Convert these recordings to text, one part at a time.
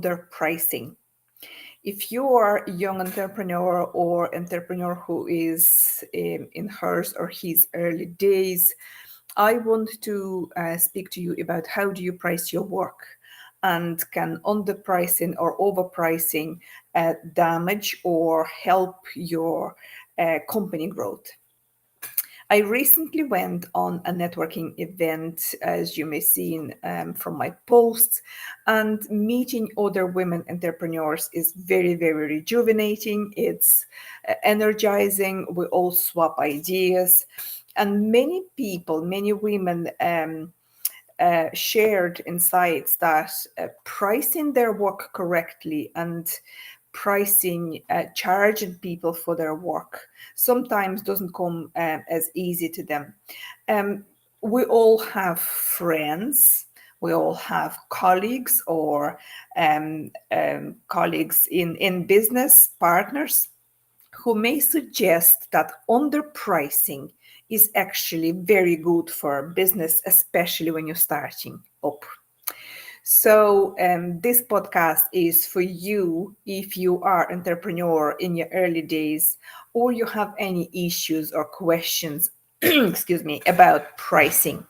underpricing. If you are a young entrepreneur or entrepreneur who is in hers or his early days, I want to speak to you about how do you price your work, and can underpricing or overpricing damage or help your company growth. I recently went on a networking event, as you may see from my posts, and meeting other women entrepreneurs is very, very rejuvenating. It's energizing. We all swap ideas. And many people, many women shared insights that pricing their work correctly and charging people for their work sometimes doesn't come as easy to them. Um, we all have friends, we all have colleagues or colleagues in business, partners who may suggest that underpricing is actually very good for business, especially when you're starting up. So this podcast is for you if you are entrepreneur in your early days, or you have any issues or questions, excuse me, about pricing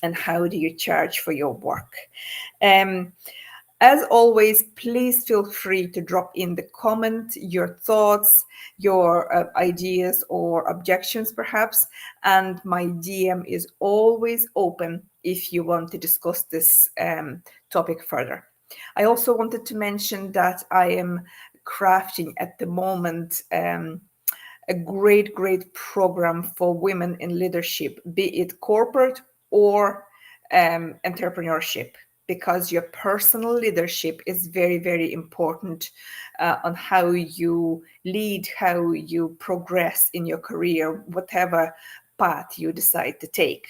and how do you charge for your work. Um, as always, please feel free to drop in the comment your thoughts, your ideas or objections perhaps, and my DM is always open if you want to discuss this topic further. I also wanted to mention that I am crafting at the moment a great program for women in leadership, be it corporate or entrepreneurship, because your personal leadership is very important on how you lead, how you progress in your career, whatever path you decide to take.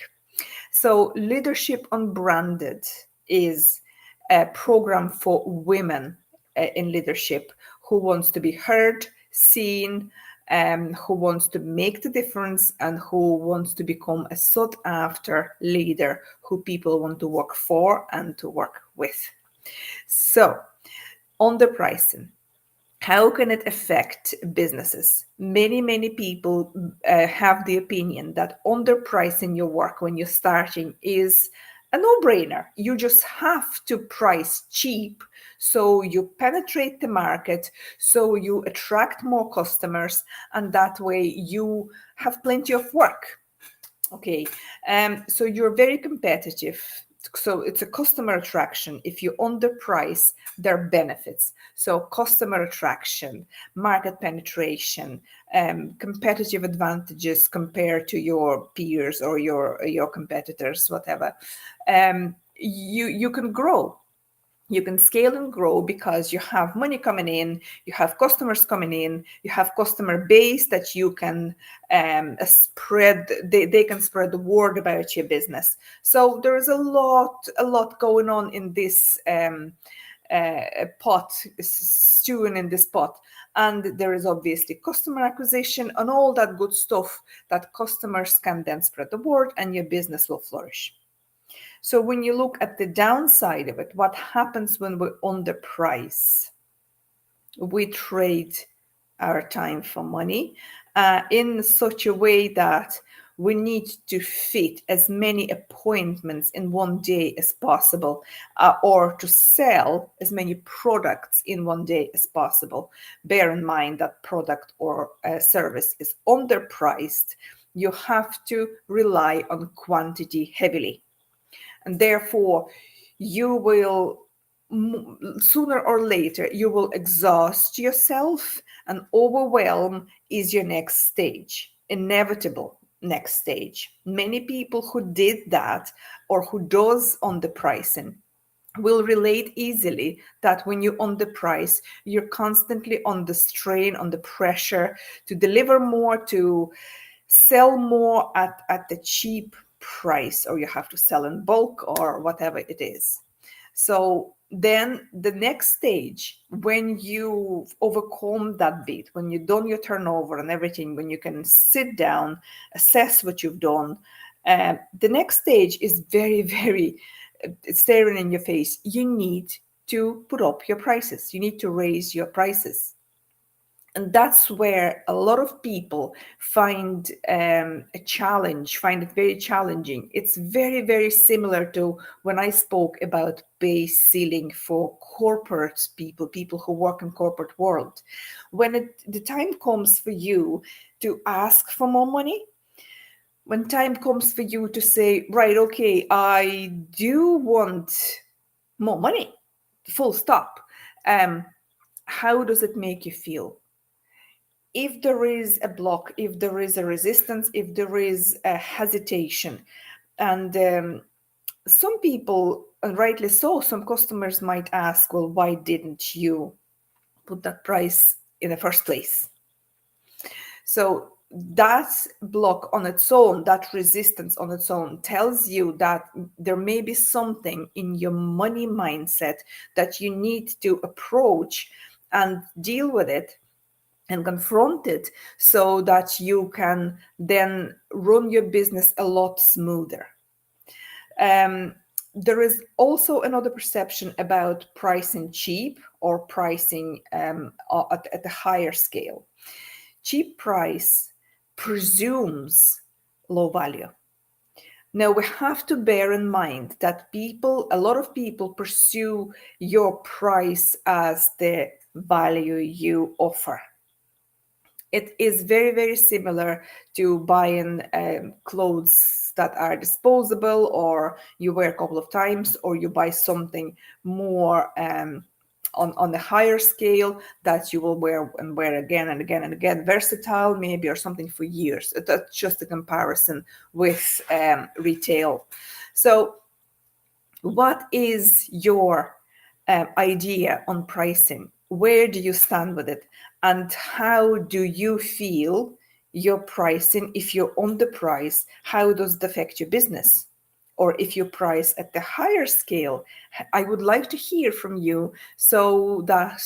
So Leadership Unbranded is a program for women in leadership who wants to be heard, seen, who wants to make the difference, and who wants to become a sought after leader who people want to work for and to work with. So, on the pricing, how can it affect businesses? Many people have the opinion that underpricing your work when you're starting is a no-brainer. You just have to price cheap so you penetrate the market, so you attract more customers, and that way you have plenty of work. Okay, so you're very competitive. So it's a customer attraction. If you underprice their benefits, so customer attraction, market penetration, competitive advantages compared to your peers or your competitors, whatever, you can grow. You can scale and grow because you have money coming in, you have customers coming in, you have customer base that you can spread. They can spread the word about your business. So there is a lot going on in this pot, stewing in this pot. And there is obviously customer acquisition and all that good stuff that customers can then spread the word, and your business will flourish. So when you look at the downside of it, what happens when we're underpriced? We trade our time for money in such a way that we need to fit as many appointments in one day as possible, or to sell as many products in one day as possible. Bear in mind that product or service is underpriced. You have to rely on quantity heavily. And therefore, you will sooner or later you will exhaust yourself, and overwhelm is your next stage, inevitable next stage. Many people who did that or who does on the pricing will relate easily that when you underprice, you're constantly on the strain, on the pressure to deliver more, to sell more at the cheap price, or you have to sell in bulk or whatever it is. So then the next stage, when you overcome that bit, when you've done your turnover and everything, when you can sit down, assess what you've done, the next stage is very staring in your face. You need to put up your prices. You need to raise your prices. And that's where a lot of people find a challenge, find it very challenging. It's very, very similar to when I spoke about base ceiling for corporate people, people who work in corporate world. When the time comes for you to ask for more money, when time comes for you to say, right, okay, I do want more money, full stop. How does it make you feel? If there is a block, if there is a resistance, if there is a hesitation, and some people, and rightly so, some customers might ask, well, why didn't you put that price in the first place? So that block on its own, that resistance on its own, tells you that there may be something in your money mindset that you need to approach and deal with it and confront it, so that you can then run your business a lot smoother. There is also another perception about pricing cheap or pricing at a higher scale. Cheap price presumes low value. Now, we have to bear in mind that a lot of people pursue your price as the value you offer. It is very, very similar to buying clothes that are disposable, or you wear a couple of times, or you buy something more on the higher scale that you will wear and wear again and again and again, versatile maybe, or something for years. That's just a comparison with retail. So what is your idea on pricing? Where do you stand with it? And how do you feel your pricing, if you're on the price, how does it affect your business? Or if you price at the higher scale, I would like to hear from you so that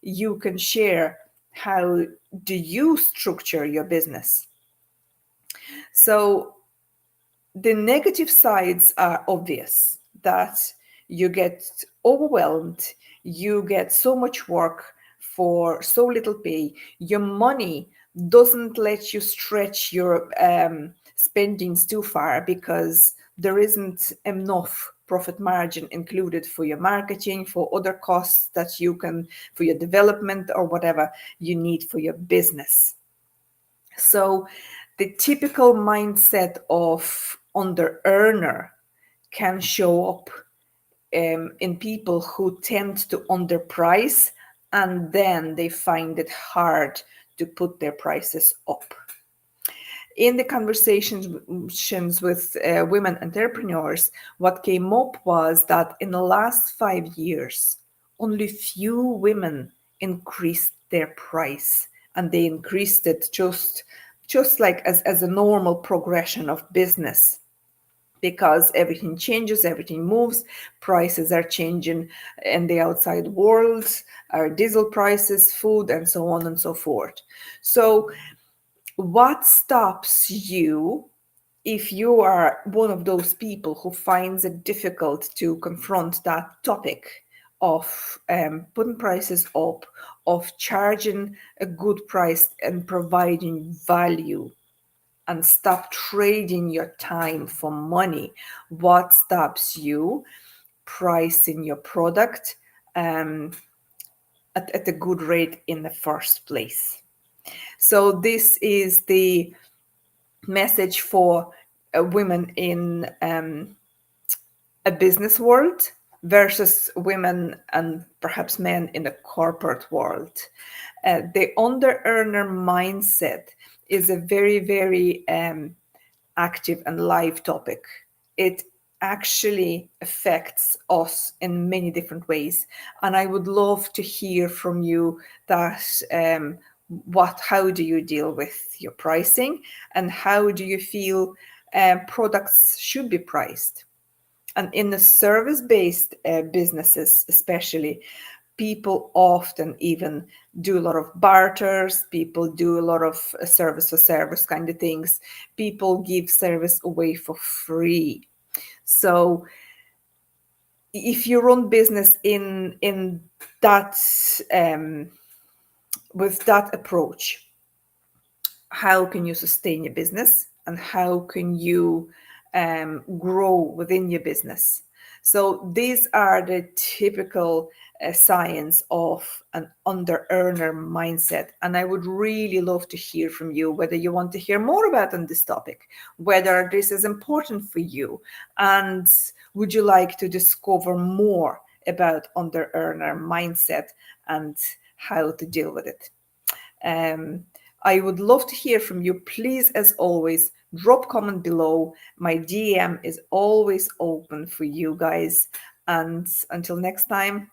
you can share how do you structure your business. So the negative sides are obvious, that you get overwhelmed, you get so much work for so little pay, your money doesn't let you stretch your spendings too far because there isn't enough profit margin included for your marketing, for other costs that you can, for your development or whatever you need for your business. So the typical mindset of under earner can show up in people who tend to underprice, and then they find it hard to put their prices up. In the conversations with women entrepreneurs, what came up was that in the last 5 years, only few women increased their price, and they increased it just like as a normal progression of business, because everything changes, everything moves, prices are changing in the outside world, our diesel prices, food, and so on and so forth. So what stops you if you are one of those people who finds it difficult to confront that topic of putting prices up, of charging a good price and providing value, and stop trading your time for money? What stops you pricing your product at a good rate in the first place? So this is the message for women in a business world versus women and perhaps men in the corporate world. The under-earner mindset is a very, very active and live topic. It actually affects us in many different ways, and I would love to hear from you that how do you deal with your pricing, and how do you feel products should be priced? And in the service-based businesses especially, people often even do a lot of barters, people do a lot of service for service kind of things, people give service away for free. So if you run business in that with that approach, how can you sustain your business and how can you grow within your business? So these are the typical signs of an under earner mindset. And I would really love to hear from you whether you want to hear more about on this topic, whether this is important for you, and would you like to discover more about under earner mindset and how to deal with it. Um, I would love to hear from you. Please, as always, drop comment below. My DM is always open for you guys. And until next time,